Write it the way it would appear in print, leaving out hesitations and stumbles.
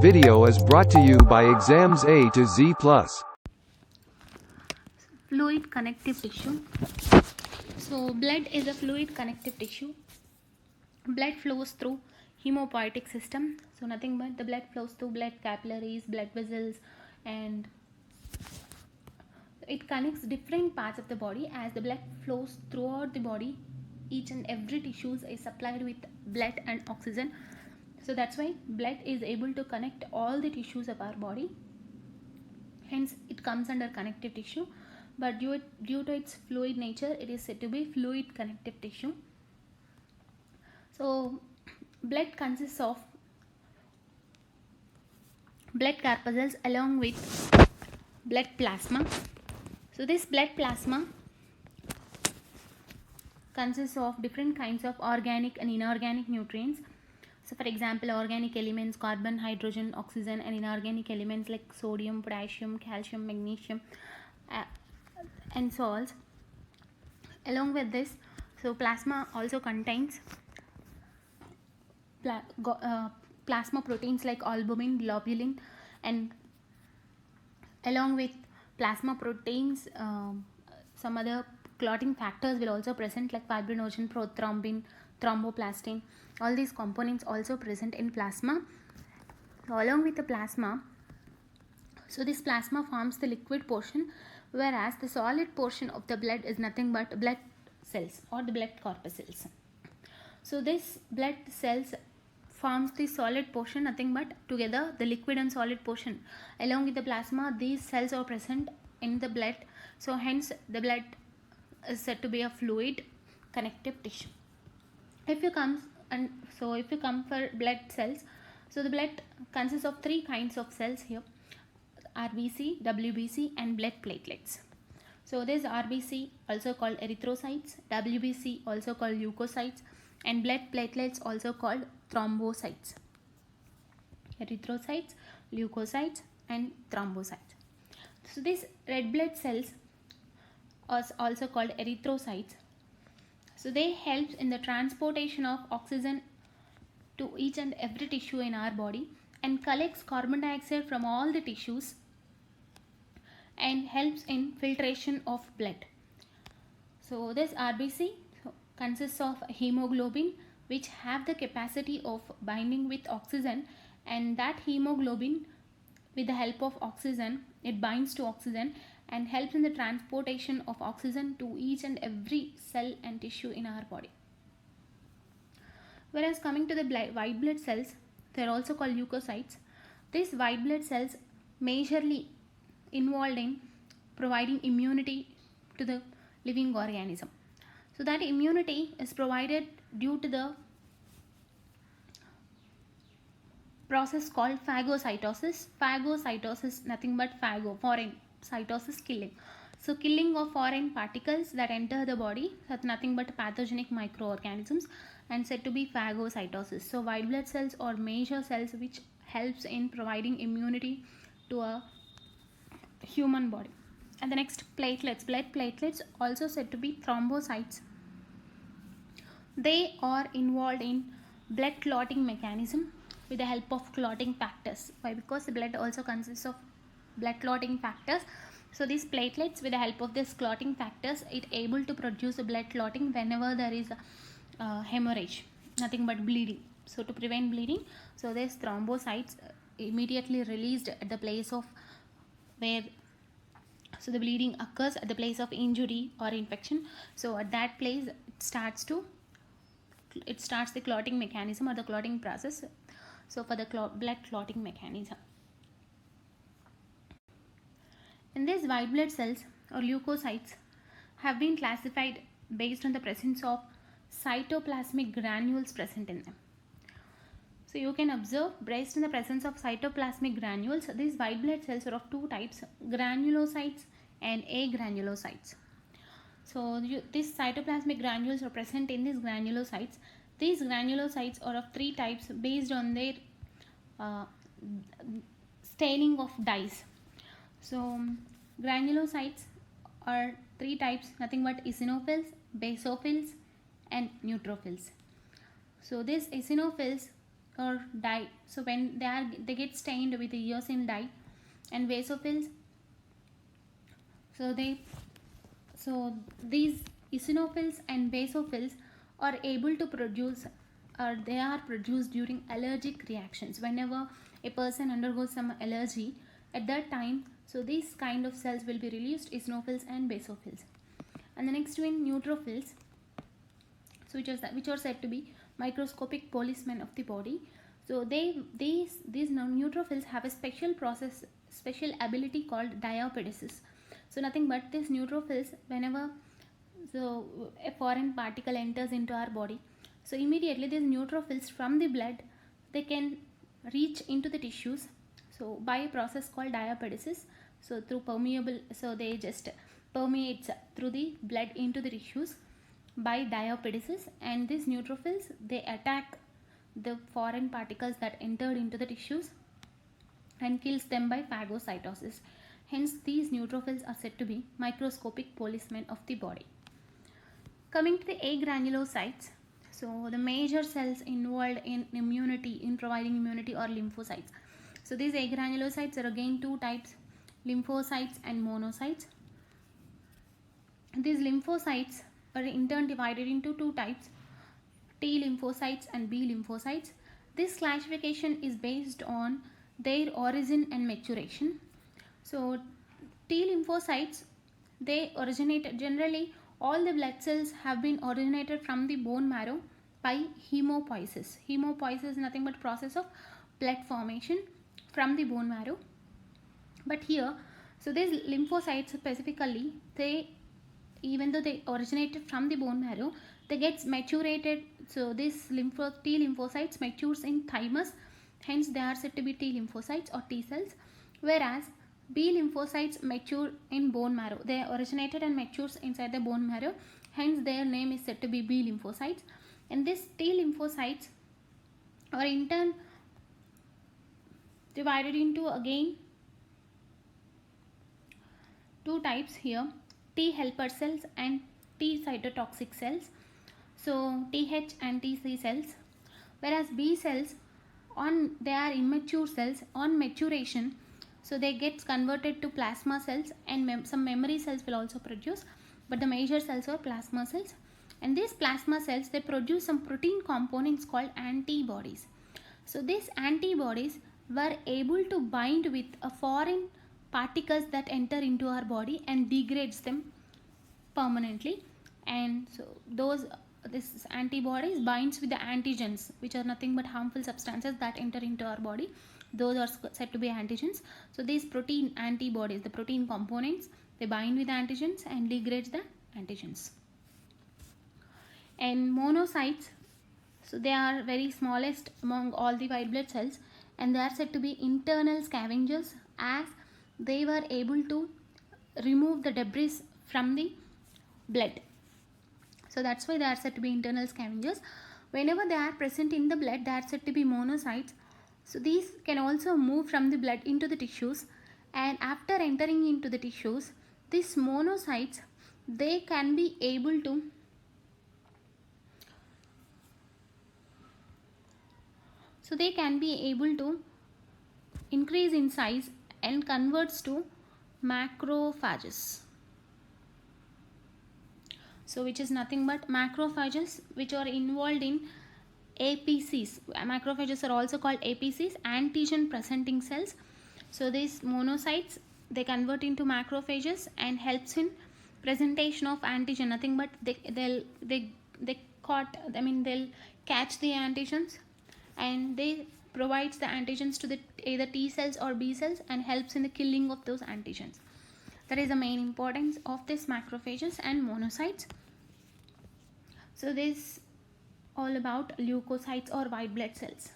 video is brought to you by Exams A to Z+. Fluid connective tissue. So blood is a fluid connective tissue. Blood flows through hemopoietic system. So nothing but the blood flows through blood capillaries, blood vessels, and it connects different parts of the body. As the blood flows throughout the body, each and every tissues is supplied with blood and oxygen. So that's why blood is able to connect all the tissues of our body. Hence it comes under connective tissue, but due to its fluid nature, it is said to be fluid connective tissue. So blood consists of blood corpuscles along with blood plasma. So this blood plasma consists of different kinds of organic and inorganic nutrients. So for example, organic elements, carbon, hydrogen, oxygen, and inorganic elements like sodium, potassium, calcium, magnesium, and salts. Along with this, so plasma also contains plasma proteins like albumin, globulin, and along with plasma proteins, some other clotting factors will also present like fibrinogen, prothrombin, thromboplastin. All these components also present in plasma. So along with the plasma, so this plasma forms the liquid portion, whereas the solid portion of the blood is nothing but blood cells or the blood corpuscles. So this blood cells forms the solid portion, nothing but together the liquid and solid portion. Along with the plasma, these cells are present in the blood. So hence the blood is said to be a fluid connective tissue. If you come for blood cells, so the blood consists of three kinds of cells here: RBC, WBC, and blood platelets. So this RBC also called erythrocytes, WBC also called leukocytes, and blood platelets also called thrombocytes. Erythrocytes, leukocytes, and thrombocytes. So these red blood cells are also called erythrocytes. So they help in the transportation of oxygen to each and every tissue in our body and collects carbon dioxide from all the tissues and helps in filtration of blood. So this RBC consists of hemoglobin, which have the capacity of binding with oxygen, and that hemoglobin, with the help of oxygen, it binds to oxygen and helps in the transportation of oxygen to each and every cell and tissue in our body. Whereas coming to the white blood cells, they are also called leukocytes. These white blood cells majorly involved in providing immunity to the living organism. So that immunity is provided due to the process called phagocytosis. Phagocytosis, nothing but foreign, cytosis, killing. So killing of foreign particles that enter the body, that's nothing but pathogenic microorganisms, and said to be phagocytosis. So white blood cells are major cells which helps in providing immunity to a human body. And the next, platelets. Blood platelets, also said to be thrombocytes. They are involved in blood clotting mechanism with the help of clotting factors. Why? Because the blood also consists of blood clotting factors. So these platelets, with the help of these clotting factors, it able to produce a blood clotting whenever there is a hemorrhage, nothing but bleeding. So to prevent bleeding, so these thrombocytes immediately released at the place of where, so the bleeding occurs at the place of injury or infection. So at that place it starts the clotting mechanism or the clotting process. So for the blood clotting mechanism. And these white blood cells or leukocytes have been classified based on the presence of cytoplasmic granules present in them. So you can observe, based on the presence of cytoplasmic granules, these white blood cells are of two types: granulocytes and agranulocytes. So these cytoplasmic granules are present in these granulocytes. These granulocytes are of three types based on their staining of dyes. So granulocytes are three types, nothing but eosinophils, basophils, and neutrophils. So these eosinophils or dye. So when they get stained with the eosin dye. And basophils, so these eosinophils and basophils are able to produce, or they are produced during allergic reactions. Whenever a person undergoes some allergy, at that time, so these kind of cells will be released, eosinophils and basophils. And the next one, neutrophils, so which are said to be microscopic policemen of the body. So these neutrophils have a special ability called diapedesis. So nothing but these neutrophils, whenever so a foreign particle enters into our body, so immediately these neutrophils from the blood, they can reach into the tissues, so by a process called diapedesis. So through permeable, so they just permeates through the blood into the tissues by diapedesis. And these neutrophils, they attack the foreign particles that entered into the tissues and kills them by phagocytosis. Hence these neutrophils are said to be microscopic policemen of the body. Coming to the agranulocytes, so the major cells involved in immunity, in providing immunity, are lymphocytes. So these agranulocytes are again two types, lymphocytes and monocytes. These lymphocytes are in turn divided into two types, T lymphocytes and B lymphocytes. This classification is based on their origin and maturation. So T lymphocytes, they originate, generally all the blood cells have been originated from the bone marrow by hemopoiesis. Hemopoiesis is nothing but process of blood formation from the bone marrow. But here, so these lymphocytes specifically, they, even though they originated from the bone marrow, they get maturated. So this T lymphocytes matures in thymus, hence they are said to be T lymphocytes or T cells. Whereas B lymphocytes mature in bone marrow. They originated and matures inside the bone marrow, hence their name is said to be B lymphocytes. And these T lymphocytes are in turn divided into again two types here, T helper cells and T cytotoxic cells. So TH and TC cells. Whereas B cells, they are immature cells. On maturation, so they get converted to plasma cells, and some memory cells will also produce, but the major cells are plasma cells. And these plasma cells, they produce some protein components called antibodies. So these antibodies were able to bind with a foreign particles that enter into our body and degrades them permanently. And so this antibodies binds with the antigens, which are nothing but harmful substances that enter into our body. Those are said to be antigens. So these protein antibodies, the protein components, they bind with the antigens and degrade the antigens. And monocytes, so they are very smallest among all the white blood cells, and they are said to be internal scavengers, as they were able to remove the debris from the blood. So that's why they are said to be internal scavengers. Whenever they are present in the blood, they are said to be monocytes. So these can also move from the blood into the tissues, and after entering into the tissues, these monocytes, they can be able to increase in size and converts to macrophages. So which is nothing but macrophages, which are involved in APCs. Macrophages are also called APCs, antigen presenting cells. So these monocytes, they convert into macrophages and helps in presentation of antigen. Nothing but they'll catch the antigens, and they provides the antigens to the either T cells or B cells and helps in the killing of those antigens. That is the main importance of this macrophages and monocytes. So this all about leukocytes or white blood cells.